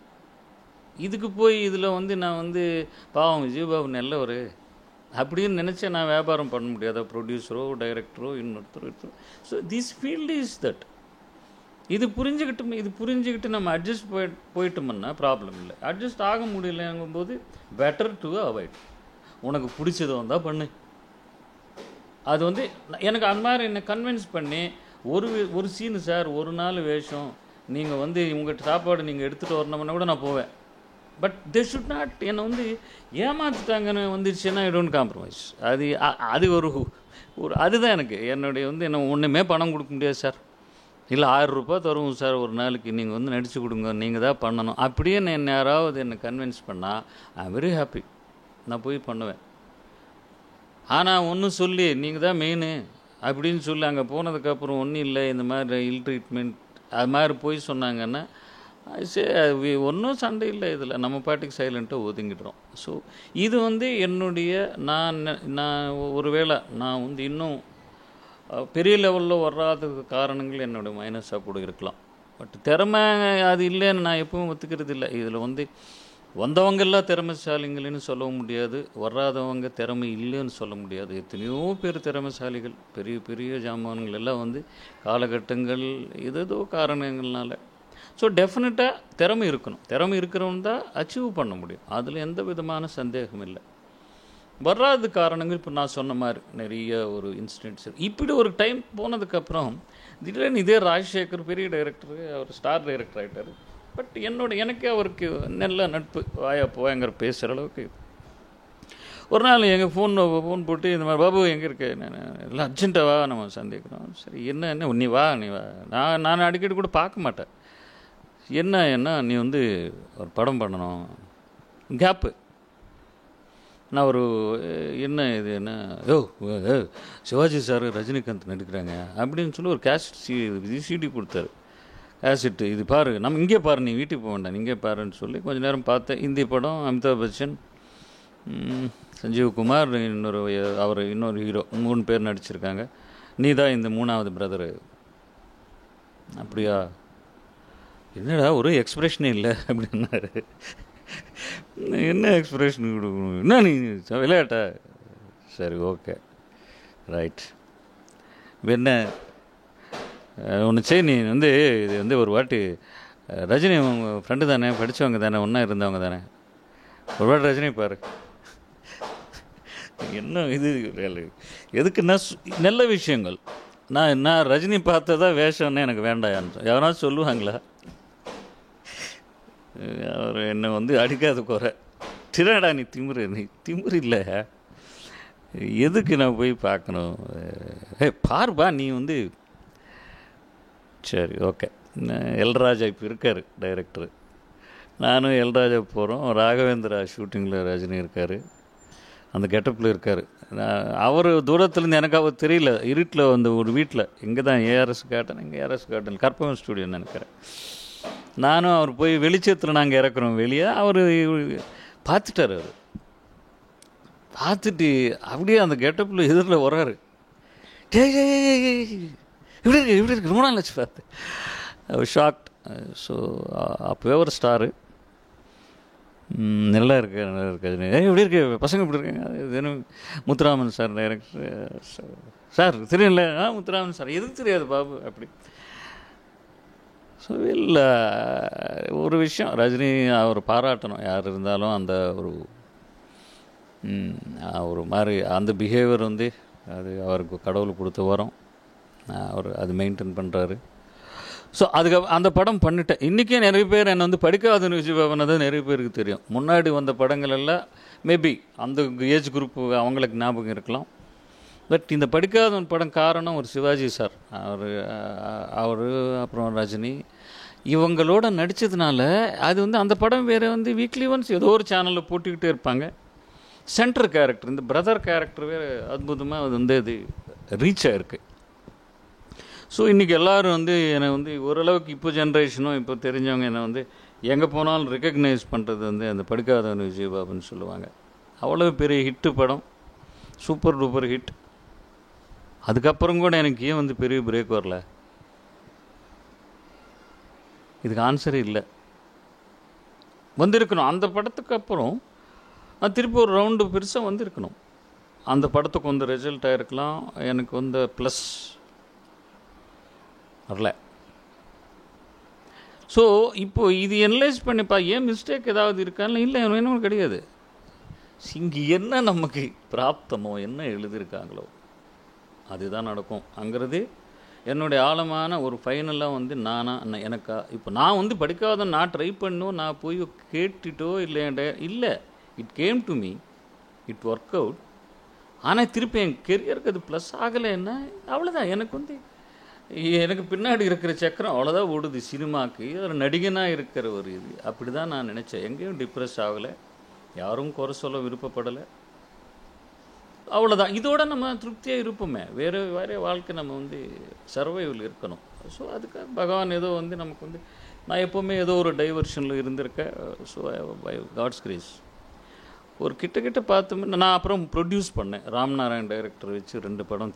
இதுக்கு போய் இதில் நான் பாவம் விஜயபாபு நல்லவர் அப்படின்னு நினச்சா நான் வியாபாரம் பண்ண முடியாத ப்ரொடியூசரோ டைரக்டரோ இன்னொருத்தர். So this field is that. இது புரிஞ்சுக்கிட்டு நம்ம அட்ஜஸ்ட் போயிட்டோம்னா ப்ராப்ளம் இல்லை. அட்ஜஸ்ட் ஆக முடியலங்கும்போது பெட்டர் டு அவாய்ட். உனக்கு பிடிச்சதை வந்தால் பண்ணு. அது எனக்கு அந்த மாதிரி என்னை கன்வின்ஸ் பண்ணி ஒரு சீனு சார், ஒரு நாள் வேஷம், நீங்கள் உங்கள்கிட்ட சாப்பாடு நீங்கள் எடுத்துகிட்டு வரணும்னா கூட நான் போவேன். பட் தே ஷுட் நாட் என்னை ஏமாற்றிட்டாங்கன்னு வந்துடுச்சுன்னா ஐ டோன்ட் காம்ப்ரமைஸ். அது ஒரு அதுதான் எனக்கு என்னுடைய என்ன ஒன்றுமே பணம் கொடுக்க முடியாது சார், இல்லை 1000 ரூபாய் தருவோம் சார் ஒரு நாளைக்கு, நீங்கள் நடித்து கொடுங்க, நீங்கள் தான் பண்ணணும் அப்படியே நான் யாராவது என்னை கன்வின்ஸ் பண்ணால் ஐ எம் வெரி ஹாப்பி. நான் போய் பண்ணுவேன். ஆனால் ஒன்றும் சொல்லி நீங்கள் தான் மெயின் அப்படின்னு சொல்லி அங்கே போனதுக்கப்புறம் ஒன்றும் இல்லை, இந்த மாதிரி இல் ட்ரீட்மெண்ட் அது மாதிரி போய் சொன்னாங்கன்னா ஒன்றும் சண்டை இல்லை. இதில் நம்ம பாட்டுக்கு சைலண்ட்டாக ஒதுங்கிடுறோம். ஸோ இது என்னுடைய நான் ஒருவேளை நான் இன்னும் பெரிய லெவலில் வராததுக்கு காரணங்கள் என்னுடைய மைனஸாக கூட இருக்கலாம். பட் திறமை அது இல்லைன்னு நான் எப்பவும் ஒத்துக்கிறது இல்லை. இதில் வந்தவங்கெல்லாம் திறமைசாலிங்கள்னு சொல்லவும் முடியாது, வராதவங்க திறமை இல்லைன்னு சொல்ல முடியாது. எத்தனையோ பேர் திறமைசாலிகள், பெரிய பெரிய ஜாமான்கள் எல்லாம் காலகட்டங்கள் ஏதோ காரணங்கள்னால. ஸோ டெஃபினட்டாக திறமை இருக்கணும். திறமை இருக்கிறவன் தான் அச்சீவ் பண்ண முடியும். அதில் எந்த விதமான சந்தேகம் இல்லை. வராத காரணங்கள் இப்போ நான் சொன்ன மாதிரி நிறைய ஒரு இன்சிடென்ட்ஸ். இப்படி ஒரு டைம் போனதுக்கப்புறம் திடீர்னு இதே ராஜசேகர் பெரிய டைரக்டரு, அவர் ஸ்டார் டைரக்டர் ஆகிட்டார். பட் எனக்கே அவருக்கு நல்ல நட்பு, வாயா போங்கிற பேசுகிற அளவுக்கு. ஒரு நாள் எங்கள் ஃபோன் போட்டு இந்த மாதிரி பாபு எங்கே இருக்க, நான் எல்லாம் அர்ஜென்ட்டாக வா நம்ம சந்திக்கிறோம். சரி என்ன நீ வா நான் அடிக்கடி கூட பார்க்க மாட்டேன். என்ன நீ ஒரு படம் பண்ணணும், கேப்பு. நான் என்ன சிவாஜி சார் ரஜினிகாந்த் நடிக்கிறாங்க அப்படின்னு சொல்லி ஒரு கேசட் சிடி கொடுத்தாரு. கேசட்டு இது பாரு, நம்ம இங்கே பாரு, நீ வீட்டுக்கு போக வேண்டாம், இங்கே பாருன்னு சொல்லி கொஞ்சம் நேரம் பார்த்தேன். இந்தி படம், அமிதாப் பச்சன், சஞ்சீவ் குமார், இன்னொரு ஹீரோ, 3 பேர் நடிச்சிருக்காங்க. நீ தான் இந்த 3வது பிரதரு. அப்படியா, என்னடா ஒரு எக்ஸ்பிரஷனே இல்லை அப்படின்னாரு. என்ன எக்ஸ்பிரஷன் கொடுக்கணும், என்ன நீ விளையாட்டா? சரி ஓகே ரைட். என்ன ஒன்று செய், நீ இது ஒரு வாட்டி ரஜினி உங்கள் ஃப்ரெண்டு தானே, படித்தவங்க தானே, ஒன்றா இருந்தவங்க தானே, ஒரு வாட்டி ரஜினி பாரு. என்ன இது எதுக்குன்னா நல்ல விஷயங்கள். நான் ரஜினி பார்த்ததா வேஷம்னு எனக்கு வேண்டாம். எவனாச்சும் சொல்லுவாங்களா? அவர் என்னை அடிக்காத குறை, திராடா நீ திமுரு இல்லை, எதுக்கு நான் போய் பார்க்கணும்? பார்ப்பா நீ சரி ஓகே. எல்ராஜா இப்போ இருக்கார் டைரக்டரு, நானும் எல்ராஜா போகிறோம். ராகவேந்திரா ஷூட்டிங்கில் ரஜினி இருக்கார், அந்த கெட்டப்பில் இருக்கார். அவர் தூரத்துலேருந்து எனக்கு அவர் தெரியல, இருட்டில் ஒரு வீட்டில் இங்கே தான் ஏஆர்எஸ் கார்டன் கற்பகம் ஸ்டூடியோன்னு நினைக்கிறேன். நானும் அவர் போய் வெளிச்சத்தில் நாங்கள் இறக்குறோம் வெளியே. அவர் பார்த்துட்டார். அவர் பார்த்துட்டு அப்படியே அந்த கெட்டப்பில் எதிரில் வர்றாரு. இப்படி இருக்கு ரொம்ப நாள் வச்சு பார்த்து அவர் ஷாக்ட். ஸோ அப்போவே ஒரு ஸ்டாரு, நல்லா இருக்கு எப்படி இருக்கு பசங்க இப்படி இருக்காங்க. இது முத்துராமன் சார் டைரக்டர். சார் தெரியும்ல? முத்துராமன் சார். எதுக்கு தெரியாது பாபு அப்படி. ஸோ இல்லை, ஒரு விஷயம் ரஜினி அவர் பாராட்டணும். யார் இருந்தாலும் அந்த ஒரு மாதிரி அந்த பிஹேவியர் அது அவருக்கு கடவுள் கொடுத்த வரம். அவர் அது மெயின்டைன் பண்ணுறாரு. ஸோ அந்த படம் பண்ணிட்டேன். இன்றைக்கே நிறைய பேர் என்னை வந்து படிக்காத விஜயபாபனை தான் நிறைய பேருக்கு தெரியும். முன்னாடி வந்த படங்கள் எல்லாம் மேபி அந்த ஏஜ் குரூப் அவங்களுக்கு ஞாபகம் இருக்கலாம். பட் இந்த படிக்காத படம் காரணம் ஒரு சிவாஜி சார், அவர் அப்புறம் ரஜினி இவங்களோட நடித்ததுனால அது வந்து அந்த படம் வேறு வந்து வீக்லி ஒன்ஸ் ஏதோ ஒரு சேனலில் போட்டுக்கிட்டே இருப்பாங்க. சென்டர் கேரக்டர், இந்த பிரதர் கேரக்டர் வேறு அற்புதமாக அது வந்து அது ரீச் ஆகிருக்கு. ஸோ இன்றைக்கி எல்லோரும் வந்து என்னை வந்து ஓரளவுக்கு இப்போ ஜென்ரேஷனும் இப்போ தெரிஞ்சவங்க என்னை வந்து எங்கே போனாலும் ரெக்கக்னைஸ் பண்ணுறது வந்து அந்த படிக்காதவன் விஜயபாபுன்னு சொல்லுவாங்க. அவ்வளோ பெரிய ஹிட்டு படம், சூப்பர் டூப்பர் ஹிட். அதுக்கப்புறம் கூட எனக்கு ஏன் வந்து பெரிய பிரேக் வரல? இதுக்கு ஆன்சரே இல்லை. வந்திருக்கணும் அந்த படத்துக்கு அப்புறம் அது திருப்பி ஒரு ரவுண்டு பெருசாக வந்திருக்கணும். அந்த படத்துக்கு வந்து ரிசல்ட் ஆகிருக்கலாம். எனக்கு வந்து ப்ளஸ் வரல. ஸோ இப்போது இது எனலைஸ் பண்ணிப்பா ஏன் மிஸ்டேக் ஏதாவது இருக்கான்னு. இல்லை, என்னமோ கிடையாது. இங்கே என்ன நமக்கு பிராப்தமோ என்ன எழுதியிருக்காங்களோ அதுதான் நடக்கும் அங்கிறது என்னுடைய ஆழமான ஒரு ஃபைனலாக வந்து எனக்கா இப்போ நான் வந்து படிக்காத நான் ட்ரை பண்ணோம், நான் போய் கேட்டுட்டோ இல்லை, it came to me, it work out. ஆனால் திருப்பி என் கெரியருக்கு அது ப்ளஸ் ஆகலை. என்ன அவ்வளோதான். எனக்கு பின்னாடி இருக்கிற சக்கரம் அவ்வளோதான் ஓடுது சினிமாவுக்கு. ஒரு நடிகனாக இருக்கிற ஒரு இது அப்படி தான் நான் நினச்சேன். எங்கேயும் டிப்ரெஸ் ஆகலை, யாரும் குறை சொல்ல விருப்பப்படலை. அவ்வளோதான். இதோட நம்ம திருப்தியாக இருப்போமே. வேறு வாழ்க்கை நம்ம வந்து சர்வைவல் இருக்கணும். ஸோ அதுக்கு பகவான் ஏதோ வந்து நமக்கு வந்து நான் எப்போவுமே ஏதோ ஒரு டைவர்ஷனில் இருந்திருக்கேன். ஸோ பை காட்ஸ் கிரேஸ் ஒரு கிட்ட பார்த்தோம்னா நான் அப்புறம் ப்ரொடியூஸ் பண்ணேன். ராம்நாராயண் டைரக்டர் வச்சு 2 படம்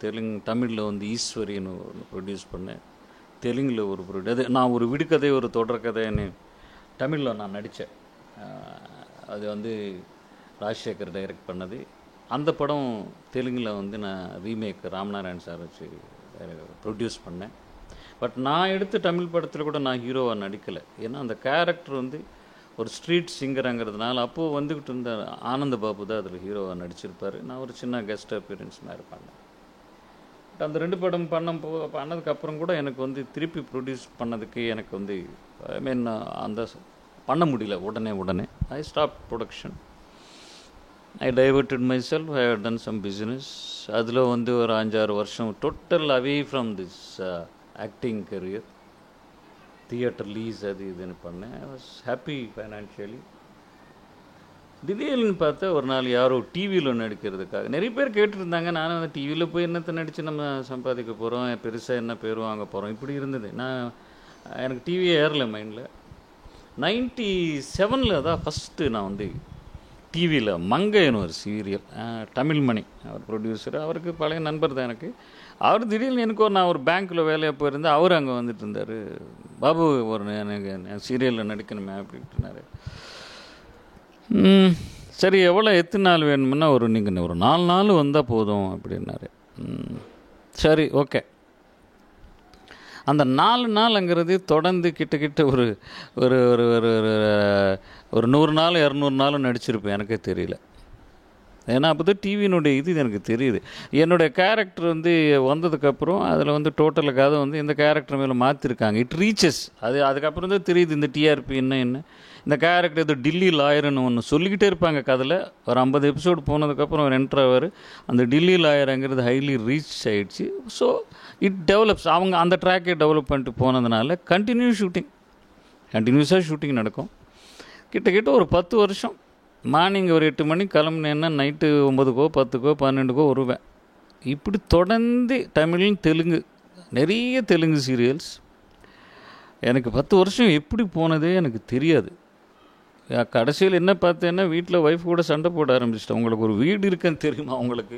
தமிழில் வந்து ஈஸ்வரின்னு ஒன்று ப்ரொடியூஸ் பண்ணேன். தெலுங்கில் ஒரு அது நான் ஒரு விடுகதை ஒரு தொடர்கதைன்னு தமிழில் நான் நடித்தேன். அது வந்து ராஜசேகர் டைரக்ட் பண்ணது. அந்த படம் தெலுங்கில் வந்து நான் ரீமேக் ராம்நாராயண் சார் வச்சு ப்ரொடியூஸ் பண்ணேன். பட் நான் எடுத்த தமிழ் படத்தில் கூட நான் ஹீரோவாக நடிக்கலை. ஏன்னா அந்த கேரக்டர் வந்து ஒரு ஸ்ட்ரீட் சிங்கருங்கிறதுனால அப்போது வந்துக்கிட்டு இருந்த ஆனந்த பாபு தான் அதில் ஹீரோவாக நடிச்சிருப்பார். நான் ஒரு சின்ன கெஸ்ட் அப்பியரன்ஸ் மாதிரி பண்ணேன். பட் அந்த 2 படம் பண்ணதுக்கப்புறம் கூட எனக்கு வந்து திருப்பி ப்ரொடியூஸ் பண்ணதுக்கு எனக்கு வந்து அந்த பண்ண முடியல. உடனே I stop production. I diverted myself. I have done some business. அதில் வந்து ஒரு 5-6 வருஷம் total away from this acting career. Theatre lease அது இதுன்னு பண்ணேன். I was happy financially. திடீர்னு பார்த்தா ஒரு நாள் யாரோ டிவியில் நடிக்கிறதுக்காக நிறைய பேர் கேட்டுருந்தாங்க. நானும் அந்த டிவியில் போய் என்னத்தை நடித்து நம்ம சம்பாதிக்க போகிறோம், பெருசாக என்ன பேர் வாங்க போகிறோம், இப்படி இருந்தது. எனக்கு டிவியே ஏறல மைண்டில். 97 தான் ஃபஸ்ட்டு நான் வந்து டிவியில் மங்கைன்னு ஒரு சீரியல், தமிழ்மணி அவர் ப்ரொடியூசர். அவருக்கு பழைய நண்பர் தான் எனக்கு. அவர் திடீர்னு நான் ஒரு பேங்க்கில் வேலையாக போயிருந்தேன். அவர் அங்கே வந்துட்டு இருந்தார். பாபு எனக்கு சீரியலில் நடிக்கணுமே அப்படின்ட்டுனாரு. சரி, எத்தனை நாள் வேணுமுன்னா நீங்கள் ஒரு 4 நாள் வந்தால் போதும் அப்படின்னாரு. சரி, ஓகே. அந்த 4 நாளுங்கிறது தொடர்ந்து கிட்ட ஒரு ஒரு ஒரு ஒரு 100 நாள் 200 நாளும் நடிச்சிருப்பேன். எனக்கே தெரியல. ஏன்னா அப்போ தான் டிவியினுடைய இது எனக்கு தெரியுது. என்னுடைய கேரக்டர் வந்து வந்ததுக்கப்புறம் அதில் வந்து டோட்டலுக்காக வந்து இந்த கேரக்டர் மேலே மாற்றிருக்காங்க. It reaches. அதுக்கப்புறம் தான் தெரியுது இந்த டிஆர்பி என்ன இந்த கேரக்டர் ஏதோ டில்லி லாயர்னு ஒன்று சொல்லிக்கிட்டே இருப்பாங்க கதையில். ஒரு 50 எபிசோடு போனதுக்கப்புறம் அவர் என்ட்ராவார். அந்த டில்லி லாயருங்கிறது ஹைலி ரீச் ஆகிடுச்சு. So it develops. அவங்க அந்த ட்ராக்கை டெவலப் பண்ணிட்டு போனதுனால கண்டினியூஸாக ஷூட்டிங் நடக்கும். கிட்டத்தட்ட ஒரு 10 வருஷம். மார்னிங் ஒரு 8 மணிக்கு கிளம்புனேன்னா நைட்டு 9க்கோ 10க்கோ 12க்கோ வருவேன். இப்படி தொடர்ந்து தமிழ் தெலுங்கு நிறைய தெலுங்கு சீரியல்ஸ். எனக்கு 10 வருஷம் எப்படி போனதே எனக்கு தெரியாது. கடைசியில் என்ன பார்த்தேன்னா வீட்டில் ஒய்ஃப் கூட சண்டை போட ஆரம்பிச்சிட்டேன். உங்களுக்கு ஒரு வீடு இருக்குன்னு தெரியுமா? உங்களுக்கு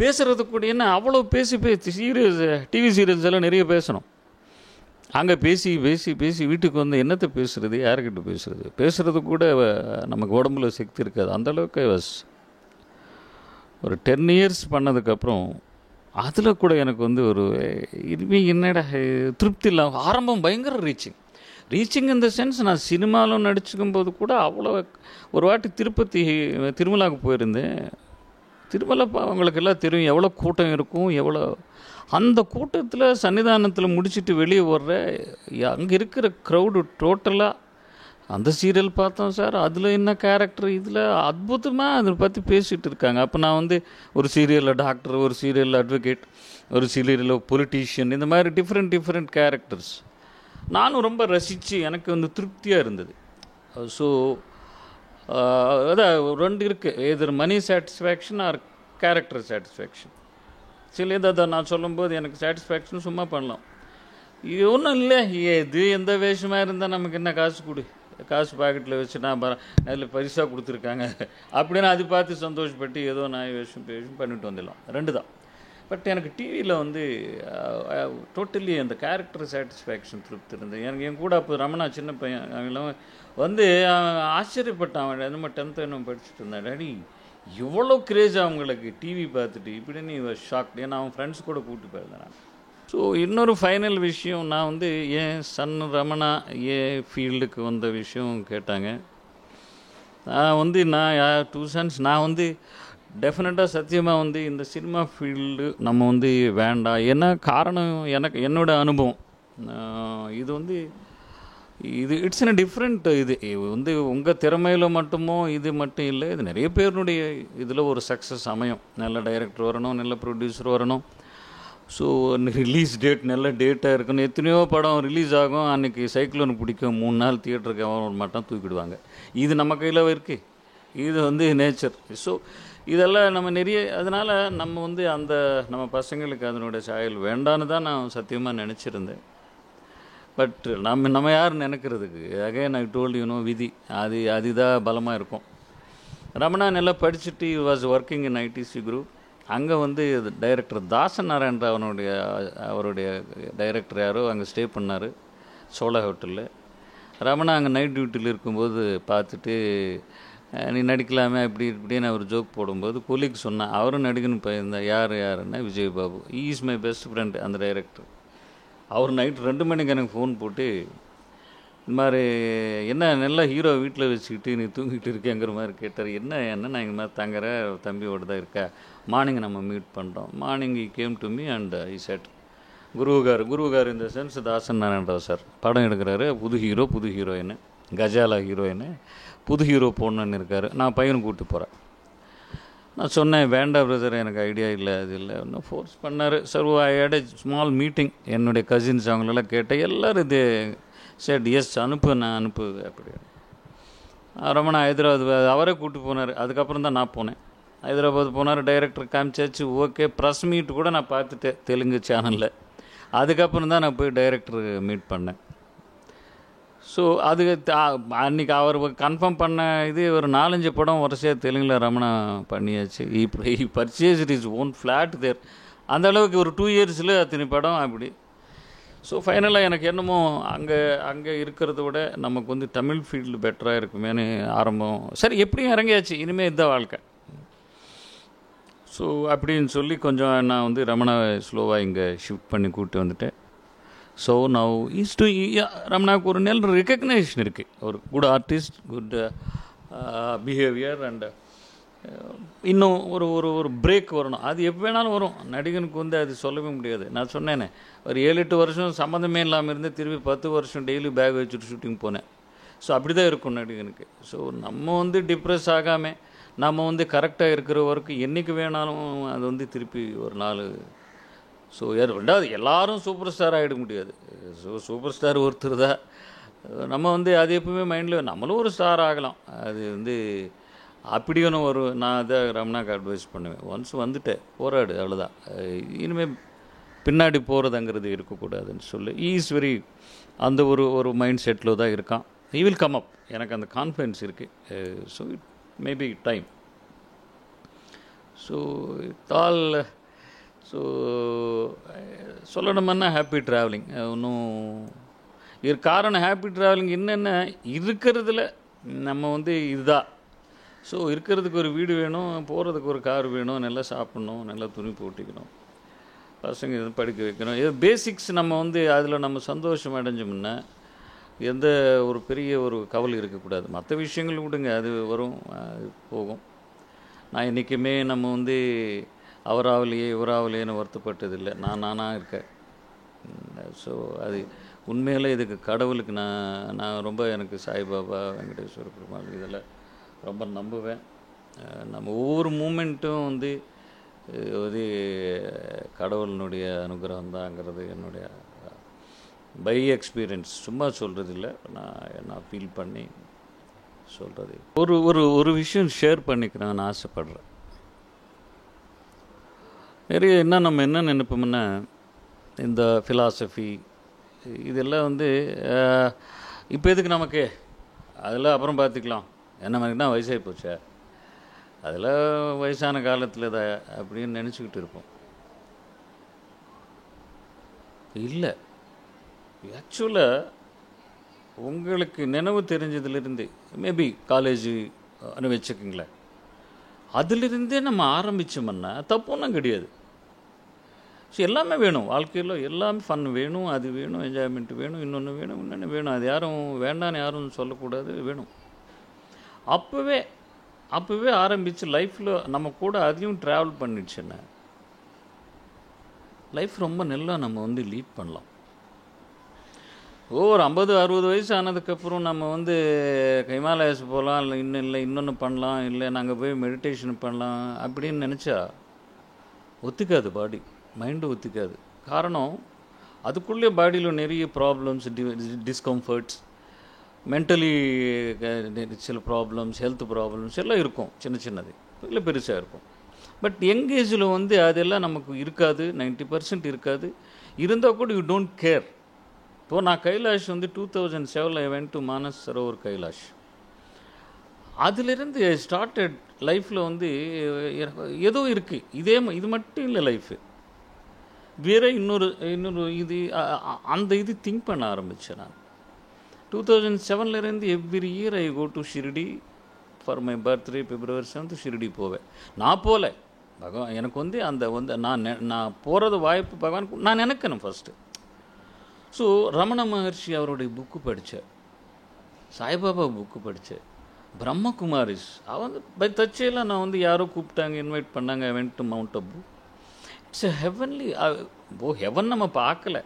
பேசுகிறது கூட என்ன அவ்வளோ பேசி டிவி சீரியல்ஸ் எல்லாம் நிறைய பேசணும். அங்கே பேசி வீட்டுக்கு வந்து என்னத்தை பேசுகிறது, யார்கிட்ட பேசுகிறது கூட நமக்கு உடம்புல சக்தி இருக்காது. அந்தளவுக்கு ஒரு 10 இயர்ஸ் பண்ணதுக்கப்புறம் அதில் கூட எனக்கு வந்து ஒரு என்னடா திருப்தி இல்லாமல் ஆரம்பம் பயங்கர ரீச்சிங் இந்த சென்ஸ். நான் சினிமாவில் நடிச்சுக்கும் போது கூட அவ்வளோ ஒரு வாட்டி திருமலாவுக்கு போயிருந்தேன். திருமலை அவங்களுக்கு எல்லாம் தெரியும் எவ்வளோ கூட்டம் இருக்கும், எவ்வளோ அந்த கூட்டத்தில் சன்னிதானத்தில் முடிச்சுட்டு வெளியே வர்ற அங்கே இருக்கிற க்ரௌடு டோட்டலாக அந்த சீரியல் பார்த்தோம் சார், அதில் என்ன கேரக்டர், இதில் அற்புதமாக அதை பற்றி பேசிகிட்டு இருக்காங்க. அப்போ நான் வந்து ஒரு சீரியலில் டாக்டர், ஒரு சீரியலில் அட்வொகேட், ஒரு சீரியலில் பொலிட்டீஷியன், இந்த மாதிரி டிஃப்ரெண்ட் கேரக்டர்ஸ் நானும் ரொம்ப ரசித்து எனக்கு வந்து திருப்தியாக இருந்தது. ஸோ அதான் ரெண்டு இருக்குது, எதிர் மணி சாட்டிஸ்ஃபேக்ஷன் ஆர் கேரக்டர் சாட்டிஸ்ஃபேக்ஷன். சில இதை நான் சொல்லும்போது எனக்கு சாட்டிஸ்ஃபேக்ஷன் சும்மா பண்ணலாம், இது ஒன்றும் இல்லை, எது எந்த வேஷமாக இருந்தால் நமக்கு என்ன காசு கொடு, காசு பாக்கெட்டில் வச்சு நான் அதில் பரிசாக கொடுத்துருக்காங்க அப்படின்னு அது பார்த்து சந்தோஷப்பட்டு ஏதோ நான் வேஷம் பண்ணிட்டு வந்துடலாம், ரெண்டு தான். பட் எனக்கு டிவியில் வந்து டோட்டலி அந்த கேரக்டர் சாட்டிஸ்ஃபேக்ஷன் திருப்தி இருந்தது. எனக்கு என் கூட அப்போ ரமணா சின்ன பையன் அவங்களாம் வந்து ஆச்சரியப்பட்டான். அவன் என்னமோ 10th என்னமோ படிச்சுட்டு இருந்தான், டாடி இவ்வளோ கிரேஸ் அவங்களுக்கு டிவி பார்த்துட்டு இப்படின்னு ஷாக். ஏன்னா அவன் ஃப்ரெண்ட்ஸ் கூட கூப்பிட்டு போயிருந்தேன். ஸோ இன்னொரு ஃபைனல் விஷயம், நான் வந்து ஏன் சன் ரமணா ஏன் ஃபீல்டுக்கு வந்த விஷயம் கேட்டாங்க. நான் வந்து டூ சன்ஸ் நான் வந்து டெஃபினட்டாக சத்தியமாக வந்து இந்த சினிமா ஃபீல்டு நம்ம வந்து வேண்டாம். ஏன்னா காரணம் எனக்கு என்னோடய அனுபவம் இது வந்து இட்ஸ் இன் டிஃப்ரெண்ட். இது வந்து உங்கள் திறமையில் மட்டுமோ இது மட்டும் இல்லை, இது நிறைய பேருடைய இதில் ஒரு சக்ஸஸ் அமையும். நல்ல டைரக்டர் வரணும், நல்ல ப்ரொடியூசர் வரணும். ஸோ ரிலீஸ் டேட் நல்ல டேட்டாக இருக்கணும். எத்தனையோ படம் ரிலீஸ் ஆகும், அன்றைக்கி சைக்கிளோன்னு பிடிக்கும், 3 நாள் தியேட்டருக்கு அவன் மட்டும் தூக்கிடுவாங்க. இது நம்ம கையில் இருக்குது, இது வந்து நேச்சர். ஸோ இதெல்லாம் நம்ம நிறைய, அதனால் நம்ம வந்து அந்த நம்ம பசங்களுக்கு அதனுடைய சாயல் வேண்டான்னு தான் நான் சத்தியமாக நினச்சிருந்தேன். பட் நம்ம யார் நினைக்கிறதுக்கு, அகைன் ஐ டோல்ட் விதி அதுதான் பலமாக இருக்கும். ரமணா நல்லா படிச்சுட்டு was working in ITC group. அங்கே வந்து டைரக்டர் தாசன் நாராயண அவருடைய டைரக்டர் யாரோ அங்கே ஸ்டே பண்ணார் சோழா ஹோட்டலில். ரமணா அங்கே நைட் டியூட்டியில் இருக்கும்போது பார்த்துட்டு, நீ நடிக்கலாமே அப்படி இப்படின்னு அவர் ஜோக் போடும்போது கொலிக்கு சொன்னான், அவரும் நடிக்கணும் போயிருந்தேன். யாருன்னா Vijay Babu, is my best friend அந்த டைரக்டர். அவர் நைட் 2 மணிக்கு எனக்கு ஃபோன் போட்டு, இந்த மாதிரி என்ன நல்ல ஹீரோ வீட்டில் வச்சுக்கிட்டு நீ தூங்கிட்டு இருக்கேங்கிற மாதிரி கேட்டார். என்ன நான் இந்த மாதிரி தங்குற தம்பியோட தான் இருக்கா, மார்னிங் நம்ம மீட் பண்ணுறோம். Morning he came to me and I said குருவுகார் இந்த சென்ஸ் தாசன் நாராயணராவ் சார் படம் எடுக்கிறாரு, புது ஹீரோயின் கஜாலா ஹீரோயின், புது ஹீரோ போடணுன்னு இருக்கார், நான் பையனை கூப்பிட்டு போகிறேன். நான் சொன்னேன், வேண்டாம் பிரதர் எனக்கு ஐடியா இல்லை, அது இல்லை, இன்னும் ஃபோர்ஸ் பண்ணார். Sir I had a small meeting, என்னுடைய கசின்ஸ் அவங்களெல்லாம் கேட்டேன், எல்லோரும் இது சரி எஸ் அனுப்பு அப்படி. ரமணா ஹைதராபாத் அவரே கூப்பிட்டு போனார். அதுக்கப்புறம் தான் நான் போனேன். ஹைதராபாத் போனார், டைரக்டர் காமிச்சாச்சு, ஓகே. ப்ரெஸ் மீட் கூட நான் பார்த்துட்டேன் தெலுங்கு சேனலில். அதுக்கப்புறம் தான் நான் போய் டைரக்டர் மீட் பண்ணேன். ஸோ அது அன்றைக்கி அவர் கன்ஃபார்ம் பண்ண இது ஒரு 4-5 படம் வரிசையாக தெலுங்கில் ரமணா பண்ணியாச்சு. இப்போ பர்ச்சேஸ் இஸ் ஓன் ஃப்ளாட் தேர். அந்த அளவுக்கு ஒரு 2 இயர்ஸில் அத்தனை படம் அப்படி. ஸோ ஃபைனலாக எனக்கு என்னமோ அங்கே இருக்கிறத விட நமக்கு வந்து தமிழ் ஃபீல்டு பெட்டராக இருக்குமேனு ஆரம்பம். சரி எப்படியும் இறங்கியாச்சு, இனிமேல் இதுதான் வாழ்க்கை. ஸோ அப்படின்னு சொல்லி கொஞ்சம் நான் வந்து ரமணாவை ஸ்லோவாக இங்கே ஷிஃப்ட் பண்ணி கூப்பிட்டு வந்துட்டேன். ஸோ நவ் இஸ் டு ரமணாவுக்கு ஒரு நல்ல ரெக்கக்னேஷன் இருக்குது, ஒரு good artist, good behaviour and இன்னும் ஒரு பிரேக் வரணும். அது எப்போ வேணாலும் வரும், நடிகனுக்கு வந்து அது சொல்லவே முடியாது. நான் சொன்னேனே, ஒரு 7-8 வருஷம் சம்மந்தமே இல்லாமல் இருந்து திருப்பி 10 வருஷம் டெய்லி பேக் வச்சுட்டு ஷூட்டிங் போனேன். ஸோ அப்படி தான் இருக்கும் நடிகனுக்கு. ஸோ நம்ம வந்து டிப்ரெஸ் ஆகாமல் நம்ம வந்து கரெக்டாக இருக்கிற ஒர்க்கு என்றைக்கு வேணாலும் அது வந்து திருப்பி ஒரு நாள். ஸோ ரெண்டாவது எல்லாரும் சூப்பர் ஸ்டார் ஆகிட முடியாது. ஸோ சூப்பர் ஸ்டார் ஒருத்தர் தான். நம்ம வந்து அது எப்பவுமே மைண்டில் நம்மளும் ஒரு ஸ்டார் ஆகலாம். அது வந்து அப்படியும் நான் அதை ரமணாக்கு அட்வைஸ் பண்ணுவேன். ஒன்ஸ் வந்துட்டேன் போராடு, அவ்வளோதான். இனிமேல் பின்னாடி போகிறதுங்கிறது இருக்கக்கூடாதுன்னு சொல்லி இஸ் வெரி அந்த ஒரு மைண்ட் செட்டில் தான் இருக்கான். ஹி வில் கம் அப், எனக்கு அந்த கான்ஃபிடென்ஸ் இருக்குது. So it maybe time. So it all. So சொல்லணும்னா ஹாப்பி ட்ராவலிங். இன்னும் இது காரணம் ஹாப்பி ட்ராவலிங் என்னென்ன இருக்கிறதுல நம்ம வந்து இதுதான். ஸோ இருக்கிறதுக்கு ஒரு வீடு வேணும், போகிறதுக்கு ஒரு கார் வேணும், நல்லா சாப்பிட்ணும், நல்லா துணி போட்டிக்கணும், பசங்க எதுவும் படிக்க வைக்கணும். ஏதோ பேசிக்ஸ் நம்ம வந்து அதில் நம்ம சந்தோஷம் அடைஞ்சோம்னா எந்த ஒரு பெரிய ஒரு கவலை இருக்கக்கூடாது. மற்ற விஷயங்கள் விடுங்க, அது வரும், அது போகும். நான் என்றைக்குமே நம்ம வந்து அவராகலையே இவராகலையேன்னு வருத்தப்பட்டதில்லை. நானாக இருக்கேன். ஸோ அது உண்மையிலே இதுக்கு கடவுளுக்கு நான் ரொம்ப எனக்கு சாய்பாபா, வெங்கடேஸ்வர பெருமாள் இதெல்லாம் ரொம்ப நம்புவேன். நம்ம ஒவ்வொரு மூமெண்ட்டும் வந்து ஒரு கடவுளினுடைய அனுகிரகம் தாங்கிறது என்னுடைய பை எக்ஸ்பீரியன்ஸ். சும்மா சொல்கிறது இல்லை, நான் ஃபீல் பண்ணி சொல்கிறது. ஒரு விஷயம் ஷேர் பண்ணிக்கிறேன் ஆசைப்படுறேன். நிறைய நம்ம என்ன நினைப்போம்னா, இந்த ஃபிலாசபி இதெல்லாம் வந்து இப்போ எதுக்கு நமக்கு, அதெல்லாம் அப்புறம் பார்த்துக்கலாம், என்ன மாதிரி தான் வயசாகி போச்சே, அதெல்லாம் வயசான காலத்தில் தான் அப்படின்னு நினச்சிக்கிட்டு இருப்போம். இல்லை, ஆக்சுவலாக உங்களுக்கு நினைவு தெரிஞ்சதுலேருந்து மேபி காலேஜ் வச்சுக்கோங்களேன், அதிலிருந்தே நம்ம ஆரம்பித்தோம்னா தப்பு ஒன்றும் கிடையாது. ஸோ எல்லாமே வேணும் வாழ்க்கையில், எல்லாமே ஃபன் வேணும், அது வேணும், என்ஜாய்மெண்ட் வேணும், இன்னொன்று வேணும். அது யாரும் வேண்டான்னு யாரும் சொல்லக்கூடாது, வேணும். அப்போவே ஆரம்பித்து லைஃப்பில் நம்ம கூட அதையும் ட்ராவல் பண்ணிடுச்சுன்னா லைஃப் ரொம்ப நல்லா நம்ம வந்து லீட் பண்ணலாம். ஒரு 50-60 வயசு ஆனதுக்கப்புறம் நம்ம வந்து ஹிமாலயாஸ் போகலாம், இல்லை இன்னொன்று பண்ணலாம், இல்லை நாங்கள் போய் மெடிடேஷன் பண்ணலாம் அப்படின்னு நினச்சா ஒத்துக்காது, பாடி மைண்டு ஒத்துக்காது. காரணம், அதுக்குள்ளே பாடியில் நிறைய ப்ராப்ளம்ஸ், டிஸ்கம்ஃபர்ட்ஸ், மென்டலி சில ப்ராப்ளம்ஸ், ஹெல்த் ப்ராப்ளம்ஸ் எல்லாம் இருக்கும், சின்னது இல்லை பெருசாக இருக்கும். பட் யங் ஏஜில் வந்து அதெல்லாம் நமக்கு இருக்காது, 90% இருக்காது. இருந்தால் கூட யூ டோன்ட் கேர். இப்போது நான் கைலாஷ் வந்து 2007 I went to Manas Sarovar Kailash. அதிலிருந்து ஸ்டார்டட் லைஃப்பில் வந்து ஏதோ இருக்குது, இது மட்டும் இல்லை லைஃபு, வேறு இன்னொரு இது அந்த இது திங்க் பண்ண ஆரம்பித்தேன் நான். 2007 every year I go to Shirdi for my birthday. February 7 Shirdi போவேன். நான் போகல, பகவான் எனக்கு வந்து அந்த வந்து நான் போகிறது வாய்ப்பு பகவான் நான் நினைக்கணும் ஃபஸ்ட்டு. ஸோ ரமண மகர்ஷி அவருடைய புக்கு படித்தேன், சாய்பாபா புக்கு படித்தேன், பிரம்மகுமாரிஸ் அவன் பை தச்சையெல்லாம் நான் வந்து யாரோ கூப்பிட்டாங்க, இன்வைட் பண்ணாங்க, ஐ went to mount Abu. It's heavenly. Heaven நம்ம பார்க்கல,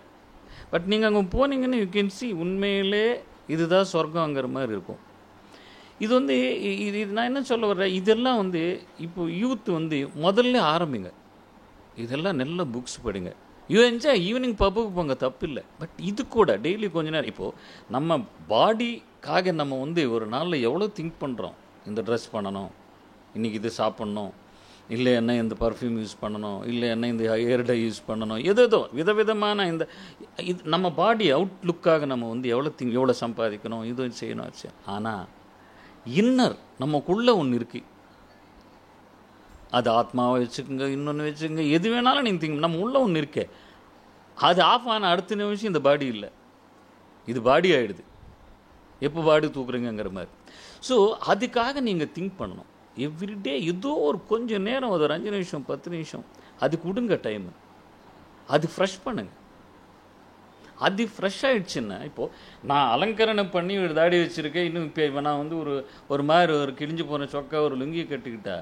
பட் நீங்கள் அங்கே போனீங்கன்னு யூ கேன் சி, உண்மையிலே இதுதான் சொர்க்கங்கிற மாதிரி இருக்கும். இது வந்து இது நான் என்ன சொல்ல வர்றேன், இதெல்லாம் வந்து இப்போ யூத் வந்து முதல்ல ஆரம்பிங்க, இதெல்லாம் நல்ல புக்ஸ் படிங்க. யூ என்ஜாய், ஈவினிங் பப்புக்கு போங்க, தப்பு இல்லை. பட் இது கூட டெய்லி கொஞ்ச நேரம், இப்போது நம்ம பாடிக்காக நம்ம வந்து ஒரு நாளில் எவ்வளோ திங்க் பண்ணுறோம், இந்த ட்ரெஸ் பண்ணணும், இன்றைக்கி இது சாப்பிட்ணும், இல்லை என்ன இந்த பர்ஃப்யூம் யூஸ் பண்ணணும், இல்லை என்ன இந்த ஹேர் டை யூஸ் பண்ணணும், ஏதோ விதவிதமான இது நம்ம பாடி அவுட்லுக்காக நம்ம வந்து எவ்வளோ சம்பாதிக்கணும், இது செய்யணும் ஆச்சு. ஆனால் இன்னர் நமக்குள்ளே ஒன்று இருக்குது, அது ஆத்மாவை வச்சுக்கோங்க, இன்னொன்று வச்சுக்கோங்க, எது வேணாலும் நீங்கள் திங்க், நம்ம உள்ளே ஒன்று இருக்கே, அது ஆஃப் ஆன அடுத்த நிமிஷம் இந்த பாடி இல்லை, இது பாடி ஆகிடுது, எப்போ பாடி தூக்குறீங்கிற மாதிரி. ஸோ அதுக்காக நீங்கள் திங்க் பண்ணணும் எவ்ரிடே. ஏதோ ஒரு கொஞ்சம் நேரம், ஒரு 5 நிமிஷம் 10 நிமிஷம் அதுக்கு விடுங்க டைமு, அது ஃப்ரெஷ் பண்ணுங்க. அது ஃப்ரெஷ் ஆகிடுச்சுன்னா, இப்போது நான் அலங்கரணம் பண்ணி ஒரு தாடி வச்சுருக்கேன், இன்னும் இப்போ நான் வந்து ஒரு மாதிரி ஒரு கிழிஞ்சு போன சொக்கா ஒரு லுங்கி கட்டிக்கிட்டா,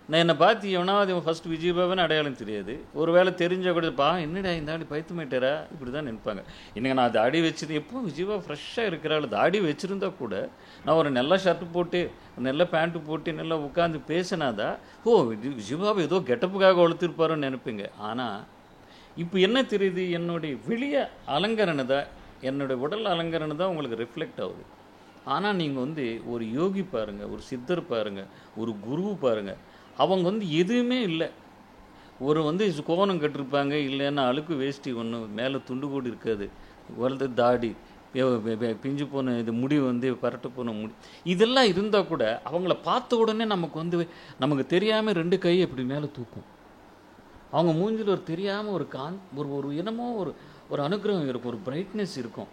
நான் என்னை பார்த்து எவனாவது இவன் ஃபஸ்ட்டு விஜயபாபான்னு அடையாளம் தெரியாது, ஒரு வேளை தெரிஞ்சால் கூட என்னடா இந்த தாடி பைத்துமேட்டாரா இப்படி தான் நினைப்பாங்க. இன்றைக்கி நான் தாடி வச்சுது, எப்போ விஜயபாபா ஃப்ரெஷ்ஷாக இருக்கிறாள், தாடி வச்சுருந்தா கூட நான் ஒரு நல்ல ஷர்ட்டு போட்டு நல்ல பேண்ட்டு போட்டு நல்லா உட்காந்து பேசினாதான் விஜயபாபா ஏதோ கெட்டப்புக்காக வளர்த்துருப்பாரோன்னு நினைப்பீங்க. ஆனால் இப்போ என்ன தெரியுது, என்னுடைய வெளியே அலங்கரணை தான், என்னுடைய உடல் அலங்கரணை தான் உங்களுக்கு ரிஃப்ளெக்ட் ஆகுது. ஆனால் நீங்கள் வந்து ஒரு யோகி பாருங்கள், ஒரு சித்தர் பாருங்கள், ஒரு குரு பாருங்கள், அவங்க வந்து எதுவுமே இல்லை, ஒரு வந்து கோவணம் கட்டிருப்பாங்க, இல்லைன்னா அழுக்கு வேஷ்டி ஒன்று, மேலே துண்டு கூட இருக்காது, வளர்ந்து தாடி, பிஞ்சு போன இது முடி வந்து பரட்டு போன முடி, இதெல்லாம் இருந்தால் கூட அவங்கள பார்த்த உடனே நமக்கு வந்து நமக்கு தெரியாமல் 2 கை அப்படி மேலே தூக்கும். அவங்க மூஞ்சில் ஒரு தெரியாமல் ஒரு என்னமோ ஒரு அனுகிரகம் இருக்கும், ஒரு பிரைட்னஸ் இருக்கும்.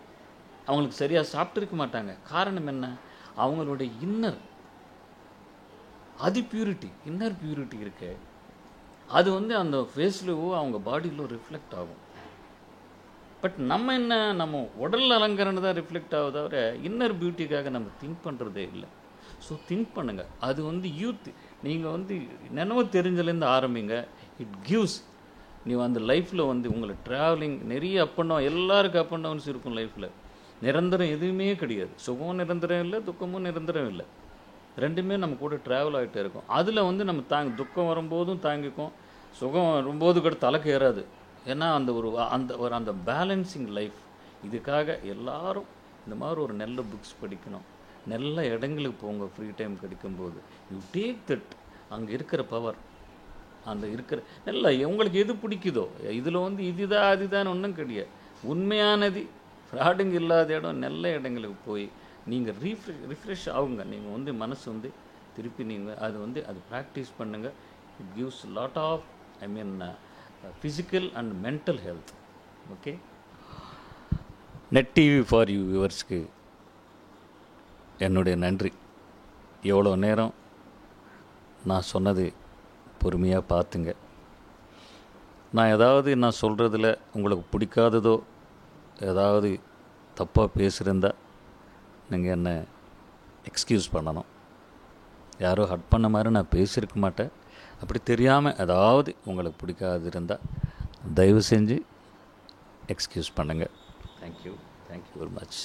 அவங்களுக்கு சரியாக சாப்பிட்டுருக்க மாட்டாங்க. காரணம் என்ன, அவங்களுடைய இன்னர் அது பியூரிட்டி, இன்னர் பியூரிட்டி இருக்கு, அது வந்து அந்த ஃபேஸ்லவோ அவங்க பாடியிலோ ரிஃப்ளெக்ட் ஆகும். பட் நம்ம என்ன, நம்ம உடல் அலங்கரணை தான் ரிஃப்ளெக்ட் ஆகுது தவிர இன்னர் பியூட்டிக்காக நம்ம திங்க் பண்ணுறதே இல்லை. ஸோ திங்க் பண்ணுங்கள். அது வந்து யூத் நீங்கள் வந்து நினைவு தெரிஞ்சலேருந்து ஆரம்பிங்க. It gives. நீ அந்த லைஃப்பில் வந்து உங்களை ட்ராவலிங் நிறைய அப் அண்ட் டவுன், எல்லாருக்கும் அப் அண்ட் டவுன்ஸ் இருக்கும் லைஃப்பில். நிரந்தரம் எதுவுமே கிடையாது. சுகமும் நிரந்தரம் இல்லை, துக்கமும் நிரந்தரம் இல்லை. ரெண்டுமே நம்ம கூட ட்ராவல் ஆகிட்டே இருக்கும். அதில் வந்து நம்ம துக்கம் வரும்போதும் தாங்கிக்கும், சுகம் வரும்போது கூட தலைக்கு ஏறாது. ஏன்னா அந்த பேலன்சிங் லைஃப். இதுக்காக எல்லாரும் இந்த மாதிரி ஒரு நல்ல புக்ஸ் படிக்கணும், நல்ல இடங்களுக்கு போங்க ஃப்ரீ டைம் கிடைக்கும்போது. You take that. அங்கே இருக்கிற பவர், அந்த இருக்கிற நல்லா உங்களுக்கு எது பிடிக்குதோ, இதில் வந்து இதுதான் அதுதான் ஒன்றும் கிடையாது. உண்மையானது, ஃப்ராடுங்க இல்லாத இடம், நல்ல இடங்களுக்கு போய் நீங்கள் ரிஃப்ரெஷ் ஆகுங்க. நீங்கள் வந்து மனசு வந்து திருப்பி நீங்கள் அது ப்ராக்டிஸ் பண்ணுங்கள். It gives lot of physical and mental health. Okay. Net TV for you வியூவர்ஸ்க்கு என்னுடைய நன்றி. எவ்வளோ நேரம் நான் சொன்னது பொறுமையாக பார்த்துங்க. நான் சொல்கிறதில் உங்களுக்கு பிடிக்காததோ ஏதாவது தப்பாக பேசுகிறதா நீங்கள் என்ன எக்ஸ்கியூஸ் பண்ணணும். யாரோ ஹட் பண்ண மாதிரி நான் பேசியிருக்க மாட்டேன். அப்படி தெரியாமல் ஏதாவது உங்களுக்கு பிடிக்காது இருந்தால் தயவு செஞ்சு எக்ஸ்கியூஸ் பண்ணுங்கள். Thank you very much.